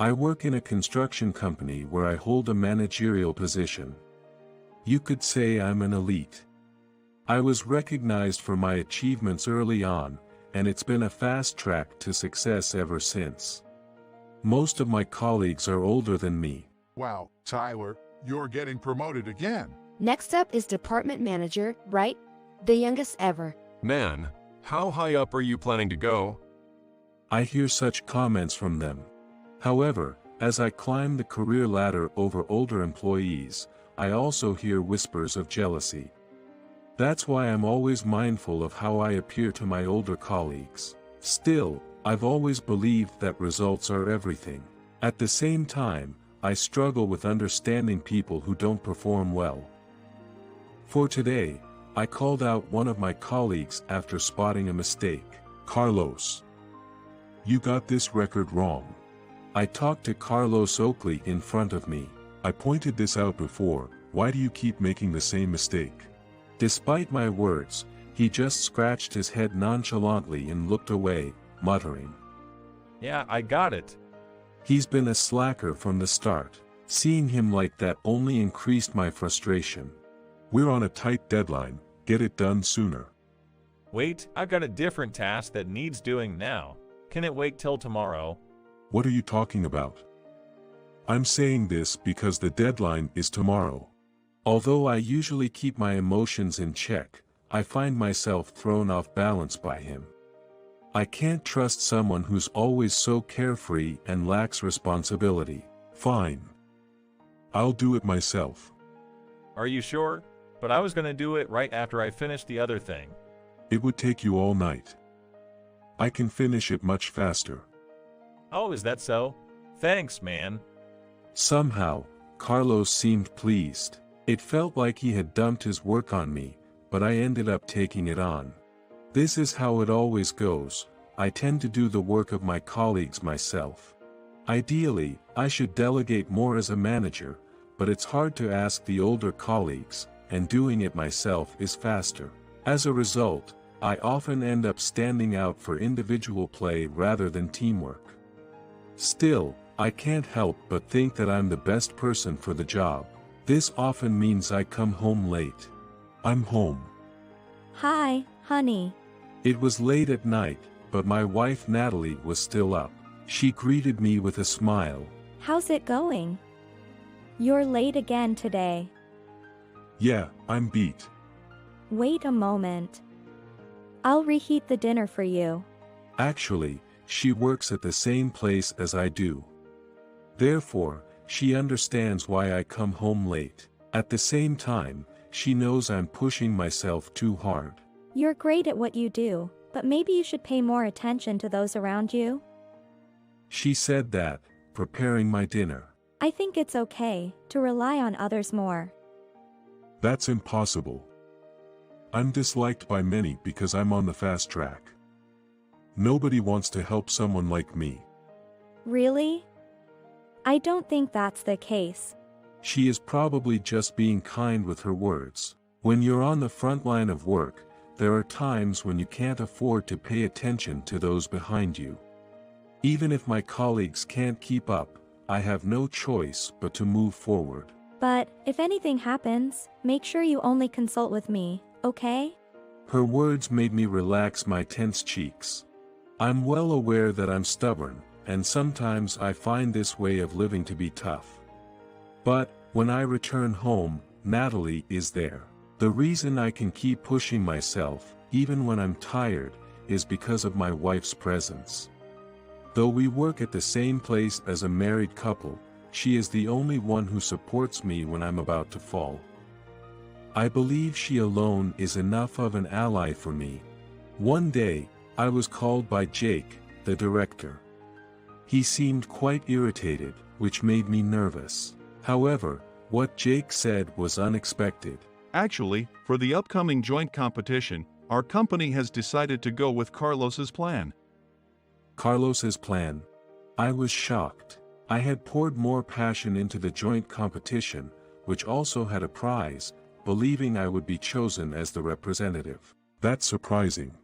I work in a construction company where I hold a managerial position. You could say I'm an elite. I was recognized for my achievements early on, and it's been a fast track to success ever since. Most of my colleagues are older than me. Wow, Tyler, you're getting promoted again. Next up is department manager, right? The youngest ever. Man, how high up are you planning to go? I hear such comments from them. However, as I climb the career ladder over older employees, I also hear whispers of jealousy. That's why I'm always mindful of how I appear to my older colleagues. Still, I've always believed that results are everything. At the same time, I struggle with understanding people who don't perform well. For today, I called out one of my colleagues after spotting a mistake. Carlos, you got this record wrong. I talked to Carlos Oakley in front of me. I pointed this out before. Why do you keep making the same mistake? Despite my words, he just scratched his head nonchalantly and looked away, muttering. Yeah, I got it. He's been a slacker from the start. Seeing him like that only increased my frustration. We're on a tight deadline. Get it done sooner. Wait, I've got a different task that needs doing now. Can it wait till tomorrow? What are you talking about? I'm saying this because the deadline is tomorrow. Although I usually keep my emotions in check, I find myself thrown off balance by him. I can't trust someone who's always so carefree and lacks responsibility. Fine. I'll do it myself. Are you sure? But I was gonna do it right after I finished the other thing. It would take you all night. I can finish it much faster. Oh, is that so? Thanks, man. Somehow, Carlos seemed pleased. It felt like he had dumped his work on me, but I ended up taking it on. This is how it always goes. I tend to do the work of my colleagues myself. Ideally, I should delegate more as a manager, but it's hard to ask the older colleagues, and doing it myself is faster. As a result, I often end up standing out for individual play rather than teamwork. Still, I can't help but think that I'm the best person for the job. This often means I come home late. I'm home. Hi, honey. It was late at night, but my wife Natalie was still up. She greeted me with a smile. How's it going? You're late again today. Yeah, I'm beat. Wait a moment. I'll reheat the dinner for you. Actually, she works at the same place as I do. Therefore, she understands why I come home late. At the same time, she knows I'm pushing myself too hard. You're great at what you do, but maybe you should pay more attention to those around you. She said that, preparing my dinner. I think it's okay to rely on others more. That's impossible. I'm disliked by many because I'm on the fast track. Nobody wants to help someone like me. Really? I don't think that's the case. She is probably just being kind with her words. When you're on the front line of work, there are times when you can't afford to pay attention to those behind you. Even if my colleagues can't keep up, I have no choice but to move forward. But, if anything happens, make sure you only consult with me, okay? Her words made me relax my tense cheeks. I'm well aware that I'm stubborn, and sometimes I find this way of living to be tough. But, when I return home, Natalie is there. The reason I can keep pushing myself, even when I'm tired, is because of my wife's presence. Though we work at the same place as a married couple, she is the only one who supports me when I'm about to fall. I believe she alone is enough of an ally for me. One day, I was called by Jake, the director. He seemed quite irritated, which made me nervous. However, what Jake said was unexpected. Actually, for the upcoming joint competition, our company has decided to go with Carlos's plan. Carlos's plan? I was shocked. I had poured more passion into the joint competition, which also had a prize, believing I would be chosen as the representative. That's surprising.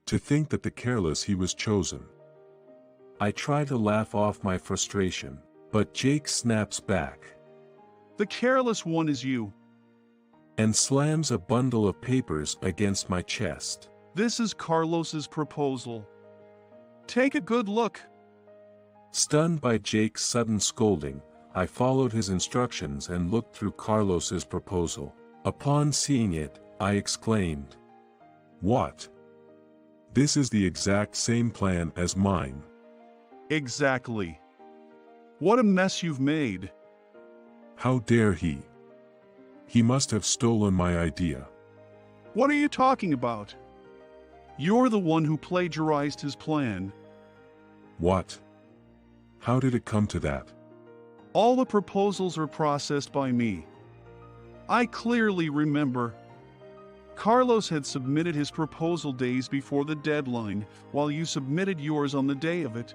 To think that the careless he was chosen. I try to laugh off my frustration, but Jake snaps back The careless one is you. and slams a bundle of papers against my chest. This is Carlos's proposal. Take a good look. Stunned by Jake's sudden scolding, I followed his instructions and looked through Carlos's proposal. Upon seeing it, I exclaimed, What? This is the exact same plan as mine. Exactly. What a mess you've made. How dare he? He must have stolen my idea. What are you talking about? You're the one who plagiarized his plan. What? How did it come to that? All the proposals are processed by me. I clearly remember. Carlos had submitted his proposal days before the deadline, while you submitted yours on the day of it.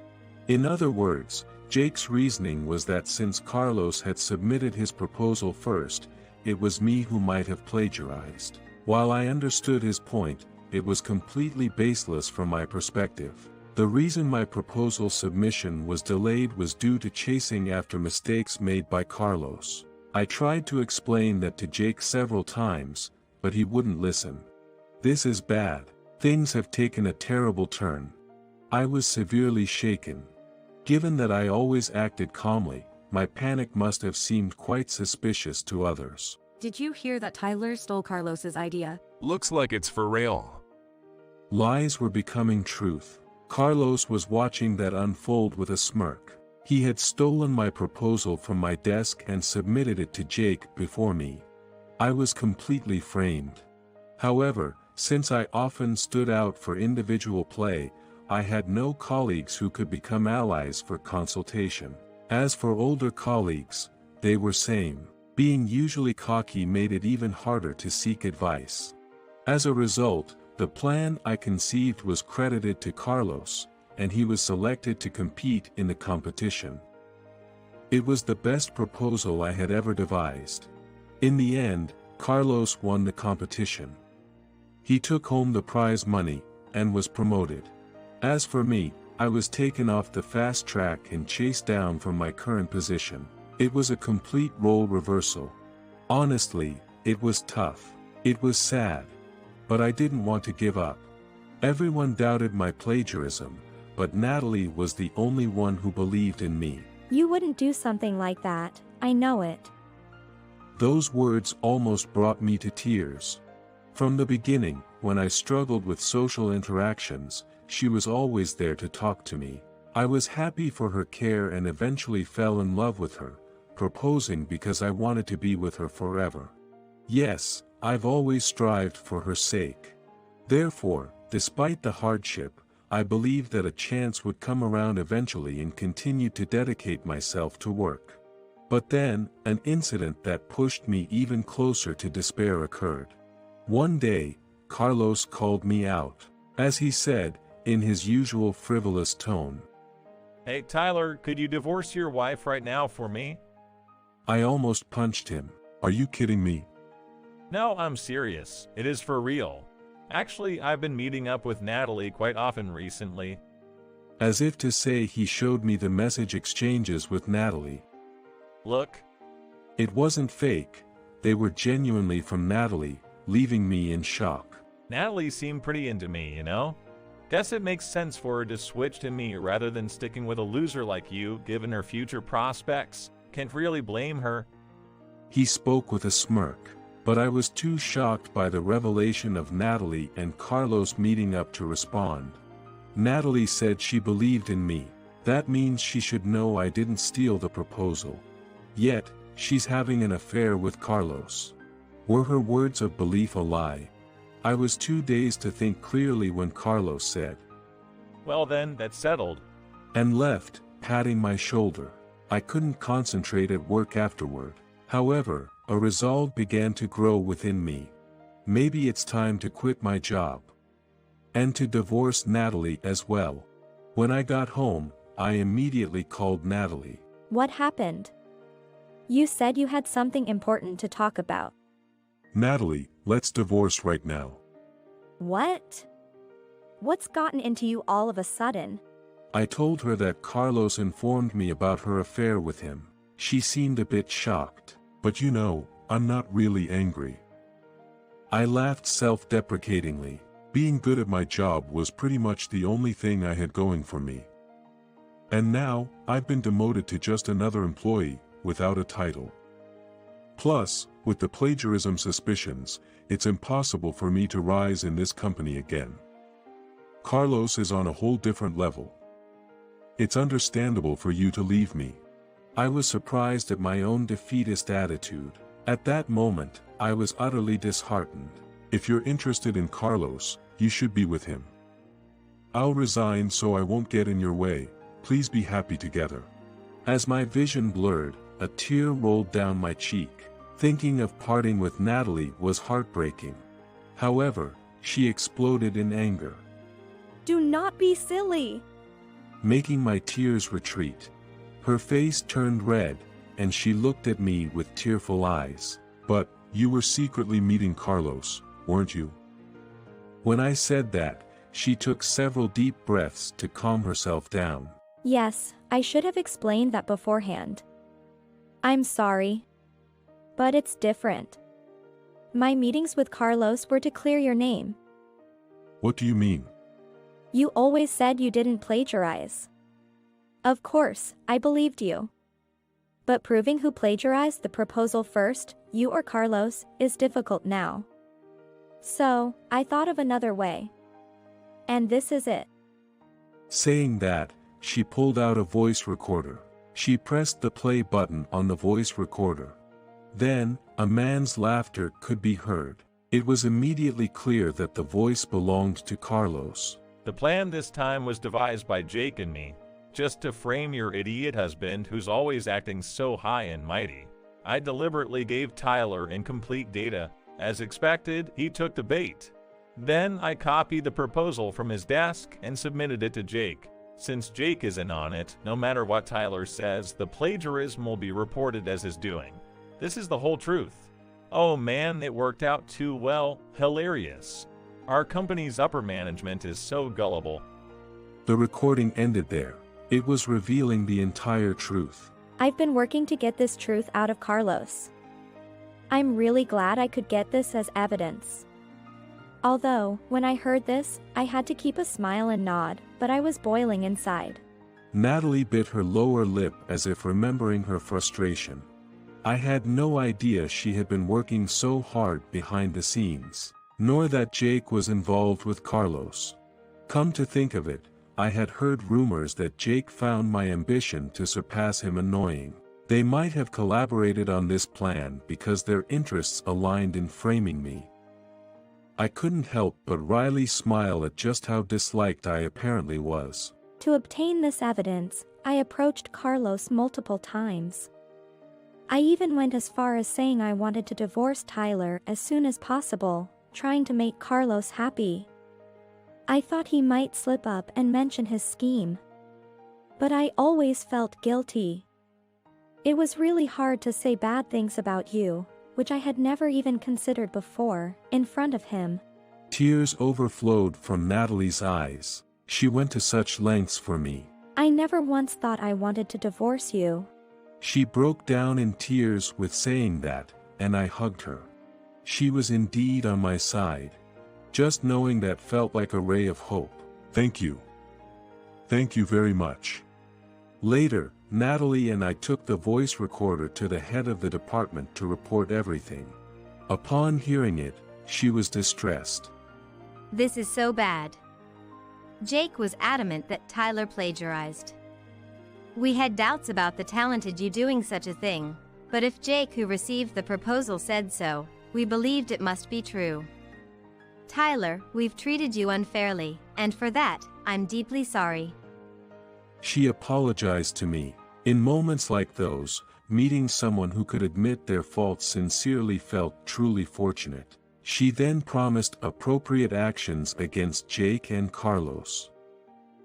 In other words, Jake's reasoning was that since Carlos had submitted his proposal first, it was me who might have plagiarized. While I understood his point, it was completely baseless from my perspective. The reason my proposal submission was delayed was due to chasing after mistakes made by Carlos. I tried to explain that to Jake several times, but he wouldn't listen. This is bad. Things have taken a terrible turn. I was severely shaken. Given that I always acted calmly, my panic must have seemed quite suspicious to others. Did you hear that Tyler stole Carlos's idea? Looks like it's for real. Lies were becoming truth. Carlos was watching that unfold with a smirk. He had stolen my proposal from my desk and submitted it to Jake before me. I was completely framed. However, since I often stood out for individual play, I had no colleagues who could become allies for consultation. As for older colleagues, they were same. Being usually cocky made it even harder to seek advice. As a result, the plan I conceived was credited to Carlos, and he was selected to compete in the competition. It was the best proposal I had ever devised. In the end, Carlos won the competition. He took home the prize money, and was promoted. As for me, I was taken off the fast track and chased down from my current position. It was a complete role reversal. Honestly, it was tough. It was sad. But I didn't want to give up. Everyone doubted my plagiarism, but Natalie was the only one who believed in me. You wouldn't do something like that, I know it. Those words almost brought me to tears. From the beginning, when I struggled with social interactions, she was always there to talk to me. I was happy for her care and eventually fell in love with her, proposing because I wanted to be with her forever. Yes, I've always strived for her sake. Therefore, despite the hardship, I believed that a chance would come around eventually and continued to dedicate myself to work. But then, an incident that pushed me even closer to despair occurred. One day, Carlos called me out. As he said, in his usual frivolous tone, Hey Tyler, could you divorce your wife right now for me? I almost punched him. Are you kidding me? No, I'm serious. It is for real. Actually, I've been meeting up with Natalie quite often recently. As if to say he showed me the message exchanges with Natalie. Look. It wasn't fake. They were genuinely from Natalie, leaving me in shock. Natalie seemed pretty into me, you know? Guess it makes sense for her to switch to me rather than sticking with a loser like you, given her future prospects. Can't really blame her. He spoke with a smirk, but I was too shocked by the revelation of Natalie and Carlos meeting up to respond. Natalie said she believed in me. That means she should know I didn't steal the proposal. Yet, she's having an affair with Carlos. Were her words of belief a lie? I was too dazed to think clearly when Carlos said, Well then, that's settled. And left, patting my shoulder. I couldn't concentrate at work afterward. However, a resolve began to grow within me. Maybe it's time to quit my job. And to divorce Natalie as well. When I got home, I immediately called Natalie. What happened? You said you had something important to talk about. Natalie, let's divorce right now. What? What's gotten into you all of a sudden? I told her that Carlos informed me about her affair with him. She seemed a bit shocked. But you know, I'm not really angry. I laughed self-deprecatingly. Being good at my job was pretty much the only thing I had going for me. And now, I've been demoted to just another employee, without a title. Plus, with the plagiarism suspicions, it's impossible for me to rise in this company again. Carlos is on a whole different level. It's understandable for you to leave me. I was surprised at my own defeatist attitude. At that moment, I was utterly disheartened. If you're interested in Carlos, you should be with him. I'll resign so I won't get in your way. Please be happy together. As my vision blurred, a tear rolled down my cheek. Thinking of parting with Natalie was heartbreaking. However, she exploded in anger, Do not be silly. making my tears retreat. Her face turned red, and she looked at me with tearful eyes. But, you were secretly meeting Carlos, weren't you? When I said that, she took several deep breaths to calm herself down. Yes, I should have explained that beforehand. I'm sorry. But it's different. My meetings with Carlos were to clear your name. What do you mean? You always said you didn't plagiarize. Of course, I believed you. But proving who plagiarized the proposal first, you or Carlos, is difficult now. So, I thought of another way. And this is it. Saying that, she pulled out a voice recorder. She pressed the play button on the voice recorder. Then, a man's laughter could be heard. It was immediately clear that the voice belonged to Carlos. The plan this time was devised by Jake and me, just to frame your idiot husband who's always acting so high and mighty. I deliberately gave Tyler incomplete data. As expected, he took the bait. Then I copied the proposal from his desk and submitted it to Jake. Since Jake isn't on it, no matter what Tyler says, the plagiarism will be reported as his doing. This is the whole truth. Oh man, it worked out too well. Hilarious. Our company's upper management is so gullible. The recording ended there. It was revealing the entire truth. I've been working to get this truth out of Carlos. I'm really glad I could get this as evidence. Although, when I heard this, I had to keep a smile and nod, but I was boiling inside. Natalie bit her lower lip as if remembering her frustration. I had no idea she had been working so hard behind the scenes, nor that Jake was involved with Carlos. Come to think of it, I had heard rumors that Jake found my ambition to surpass him annoying. They might have collaborated on this plan because their interests aligned in framing me. I couldn't help but wryly smile at just how disliked I apparently was. To obtain this evidence, I approached Carlos multiple times. I even went as far as saying I wanted to divorce Tyler as soon as possible, trying to make Carlos happy. I thought he might slip up and mention his scheme. But I always felt guilty. It was really hard to say bad things about you, which I had never even considered before, in front of him. Tears overflowed from Natalie's eyes. She went to such lengths for me. I never once thought I wanted to divorce you. She broke down in tears with saying that, and I hugged her. She was indeed on my side. Just knowing that felt like a ray of hope. Thank you. Thank you very much. Later, Natalie and I took the voice recorder to the head of the department to report everything. Upon hearing it, she was distressed. This is so bad. Jake was adamant that Tyler plagiarized. We had doubts about the talented you doing such a thing, but if Jake, who received the proposal, said so, we believed it must be true. Tyler, we've treated you unfairly, and for that, I'm deeply sorry. She apologized to me. In moments like those, meeting someone who could admit their faults sincerely felt truly fortunate. She then promised appropriate actions against Jake and Carlos.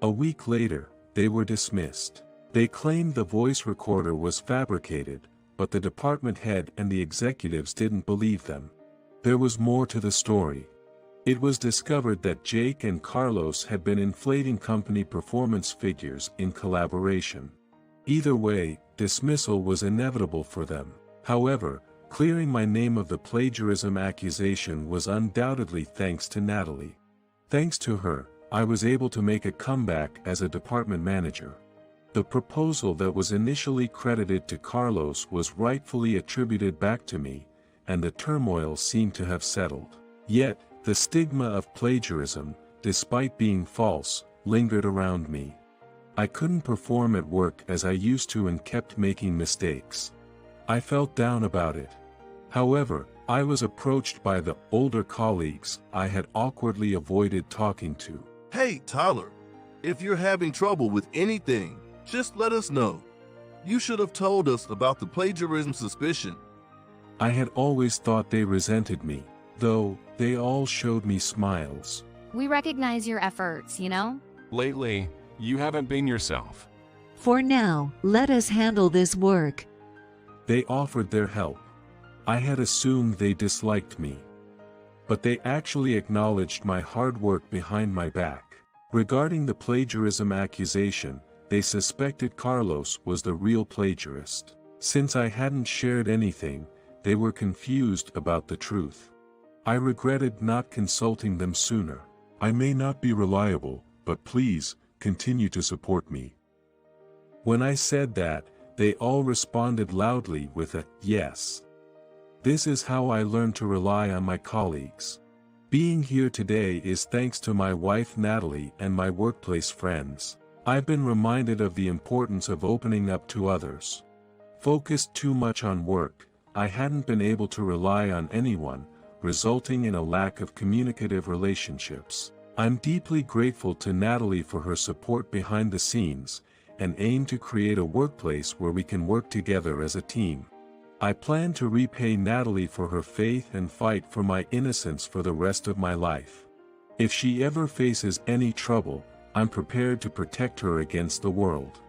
A week later, they were dismissed. They claimed the voice recorder was fabricated, but the department head and the executives didn't believe them. There was more to the story. It was discovered that Jake and Carlos had been inflating company performance figures in collaboration. Either way, dismissal was inevitable for them. However, clearing my name of the plagiarism accusation was undoubtedly thanks to Natalie. Thanks to her, I was able to make a comeback as a department manager. The proposal that was initially credited to Carlos was rightfully attributed back to me, and the turmoil seemed to have settled. Yet, the stigma of plagiarism, despite being false, lingered around me. I couldn't perform at work as I used to and kept making mistakes. I felt down about it. However, I was approached by the older colleagues I had awkwardly avoided talking to. Hey, Tyler, if you're having trouble with anything, just let us know. You should have told us about the plagiarism suspicion. I had always thought they resented me, though they all showed me smiles. We recognize your efforts, you know? Lately, you haven't been yourself. For now, let us handle this work. They offered their help. I had assumed they disliked me. But they actually acknowledged my hard work behind my back. Regarding the plagiarism accusation, they suspected Carlos was the real plagiarist. Since I hadn't shared anything, they were confused about the truth. I regretted not consulting them sooner. I may not be reliable, but please, continue to support me. When I said that, they all responded loudly with a yes. This is how I learned to rely on my colleagues. Being here today is thanks to my wife Natalie and my workplace friends. I've been reminded of the importance of opening up to others. Focused too much on work, I hadn't been able to rely on anyone, resulting in a lack of communicative relationships. I'm deeply grateful to Natalie for her support behind the scenes, and aim to create a workplace where we can work together as a team. I plan to repay Natalie for her faith and fight for my innocence for the rest of my life. If she ever faces any trouble, I'm prepared to protect her against the world.